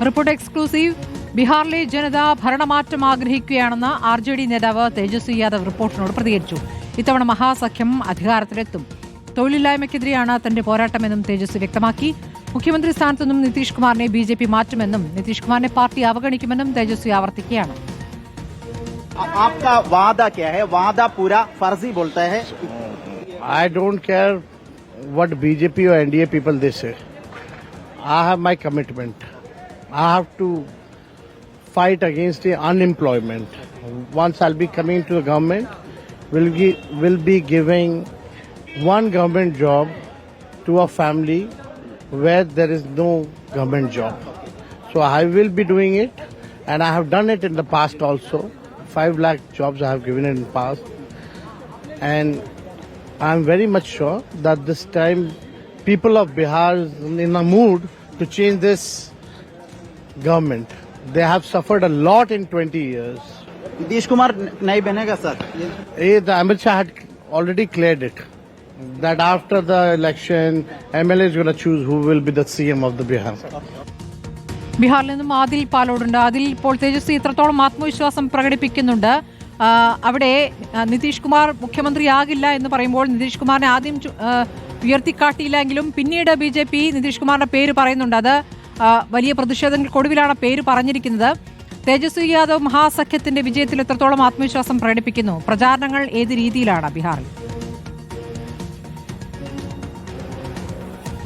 Report exclusive. ബീഹാറിലെ ജനത ഭരണമാറ്റം ആഗ്രഹിക്കുകയാണെന്ന് RJD നേതാവ് തേജസ്വി യാദവ് റിപ്പോർട്ടിനോട് പ്രതികരിച്ചു. ഇത്തവണ മഹാസഖ്യം അധികാരത്തിലെത്തും. തൊഴിലില്ലായ്മയ്ക്കെതിരെയാണ് തന്റെ പോരാട്ടമെന്നും തേജസ്വി വ്യക്തമാക്കി. മുഖ്യമന്ത്രി സ്ഥാനത്തു നിന്നും നിതീഷ് കുമാറിനെ BJP മാറ്റുമെന്നും നിതീഷ് കുമാറിനെ പാർട്ടി അവഗണിക്കുമെന്നും തേജസ്വി ആവർത്തിക്കുകയാണ്. आपका वादा क्या है? वादा पूरा फर्जी बोलता है. I don't care what BJP or NDA people they say. I have my commitment. I have to fight against the unemployment. Once I'll be coming to the government, will be giving one government job to a family where there is no government job. So I will be doing it, and I have done it in the past also. 5 lakh jobs I have given in the past, and I am very much sure that this time people of Bihar is in a mood to change this government. They have suffered a lot in 20 years. Nitish Kumar नहीं बनेगा sir? The Amit Shah had already cleared it that after the election MLA is going to choose who will be the CM of the Bihar. ബീഹാറിൽ നിന്നും ആദിൽ പാലോടുണ്ട്. അതിൽ ഇപ്പോൾ തേജസ്വി ഇത്രത്തോളം ആത്മവിശ്വാസം പ്രകടിപ്പിക്കുന്നുണ്ട്. അവിടെ നിതീഷ് കുമാർ മുഖ്യമന്ത്രിയാകില്ല എന്ന് പറയുമ്പോൾ നിതീഷ് കുമാറിനെ ആദ്യം ഉയർത്തിക്കാട്ടിയില്ലെങ്കിലും പിന്നീട് BJP നിതീഷ് കുമാറിന്റെ പേര് പറയുന്നുണ്ട്. അത് വലിയ പ്രതിഷേധങ്ങൾക്കൊടുവിലാണ് പേര് പറഞ്ഞിരിക്കുന്നത്. തേജസ്വി യാദവ് മഹാസഖ്യത്തിന്റെ വിജയത്തിൽ എത്രത്തോളം ആത്മവിശ്വാസം പ്രകടിപ്പിക്കുന്നു? പ്രചാരണങ്ങൾ ഏത് രീതിയിലാണ് ബീഹാറിൽ?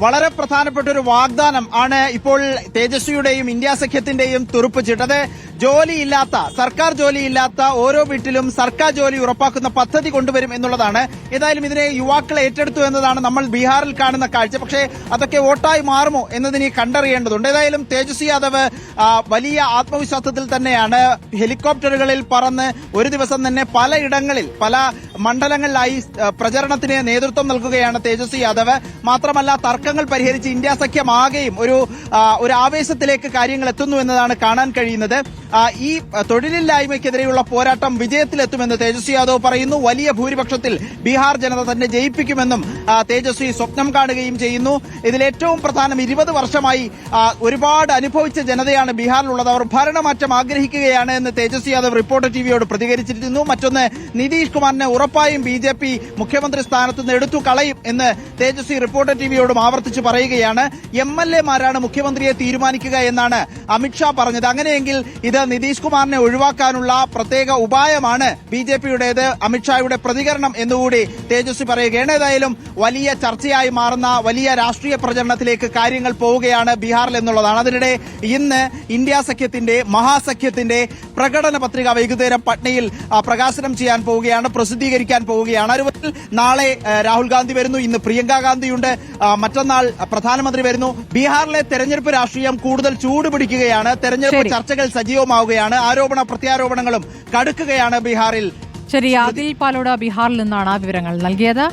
വളരെ പ്രധാനപ്പെട്ട ഒരു വാഗ്ദാനം ആണ് ഇപ്പോൾ തേജസ്വിയുടെയും ഇന്ത്യ സഖ്യത്തിന്റെയും തുറുപ്പുചീട്ട്. ജോലിയില്ലാത്ത, സർക്കാർ ജോലിയില്ലാത്ത ഓരോ വീട്ടിലും സർക്കാർ ജോലി ഉറപ്പാക്കുന്ന പദ്ധതി കൊണ്ടുവരും എന്നുള്ളതാണ്. ഏതായാലും ഇതിനെ യുവാക്കൾ ഏറ്റെടുത്തു എന്നതാണ് നമ്മൾ ബീഹാറിൽ കാണുന്ന കാഴ്ച. പക്ഷേ അതൊക്കെ വോട്ടായി മാറുമോ എന്നതിന് കണ്ടറിയേണ്ടതുണ്ട്. ഏതായാലും തേജസ്വി യാദവ് വലിയ ആത്മവിശ്വാസത്തിൽ തന്നെയാണ്. ഹെലികോപ്റ്ററുകളിൽ പറന്ന് ഒരു ദിവസം തന്നെ പലയിടങ്ങളിൽ, പല മണ്ഡലങ്ങളിലായി പ്രചരണത്തിന് നേതൃത്വം നൽകുകയാണ് തേജസ്വി യാദവ്. മാത്രമല്ല, തർക്കങ്ങൾ പരിഹരിച്ച് ഇന്ത്യ സഖ്യമാകെയും ഒരു ആവേശത്തിലേക്ക് കാര്യങ്ങൾ എത്തുന്നു എന്നതാണ് കാണാൻ കഴിയുന്നത്. ഈ തൊഴിലില്ലായ്മയ്ക്കെതിരെയുള്ള പോരാട്ടം വിജയത്തിലെത്തുമെന്ന് തേജസ്വി യാദവ് പറയുന്നു. വലിയ ഭൂരിപക്ഷത്തിൽ ബീഹാർ ജനത തന്നെ ജയിപ്പിക്കുമെന്നും തേജസ്വി സ്വപ്നം കാണുകയും ചെയ്യുന്നു. ഇതിലേറ്റവും പ്രധാനം 20 വർഷമായി ഒരുപാട് അനുഭവിച്ച ജനതയാണ് ബീഹാറിലുള്ളത്. അവർ ഭരണമാറ്റം ആഗ്രഹിക്കുകയാണ് എന്ന് തേജസ്വി യാദവ് റിപ്പോർട്ടർ ടിവിയോട് പ്രതികരിച്ചിരുന്നു. മറ്റൊന്ന്, നിതീഷ് കുമാറിനെ ഉറപ്പായും BJP മുഖ്യമന്ത്രി സ്ഥാനത്ത് നിന്ന് എടുത്തു കളയും എന്ന് തേജസ്വി റിപ്പോർട്ടർ ടിവിയോടും ആവർത്തിച്ച് പറയുകയാണ്. MLA മാരാണ് മുഖ്യമന്ത്രിയെ തീരുമാനിക്കുക എന്നാണ് അമിത്ഷാ പറഞ്ഞത്. അങ്ങനെയെങ്കിൽ ഇത് നിതീഷ് കുമാറിനെ ഒഴിവാക്കാനുള്ള പ്രത്യേക ഉപായമാണ് BJPയുടേത്. അമിത്ഷായുടെ പ്രതികരണം എന്നുകൂടി തേജസ്വി പറയുകയാണ്. ഏതായാലും വലിയ ചർച്ചയായി മാറുന്ന വലിയ രാഷ്ട്രീയ പ്രചരണത്തിലേക്ക് കാര്യങ്ങൾ പോവുകയാണ് ബീഹാറിൽ എന്നുള്ളതാണ്. അതിനിടെ ഇന്ന് ഇന്ത്യ സഖ്യത്തിന്റെ, മഹാസഖ്യത്തിന്റെ പ്രകടന പത്രിക വൈകുന്നേരം പട്നയിൽ പ്രകാശനം ചെയ്യാൻ പോവുകയാണ്, പ്രസിദ്ധീകരിക്കാൻ പോവുകയാണ്. നാളെ രാഹുൽ ഗാന്ധി വരുന്നു, ഇന്ന് പ്രിയങ്ക ഗാന്ധിയുണ്ട്, മറ്റന്നാൾ പ്രധാനമന്ത്രി വരുന്നു. ബീഹാറിലെ തെരഞ്ഞെടുപ്പ് രാഷ്ട്രീയം കൂടുതൽ ചൂടുപിടിക്കുകയാണ്. തെരഞ്ഞെടുപ്പ് ചർച്ചകൾ സജീവമാവുകയാണ്. ആരോപണ പ്രത്യാരോപണങ്ങളും കടുക്കുകയാണ് ബീഹാറിൽ. ശരി, ആദിൽ പാലോട് ബീഹാറിൽ നിന്നാണ് വിവരങ്ങൾ നൽകിയത്.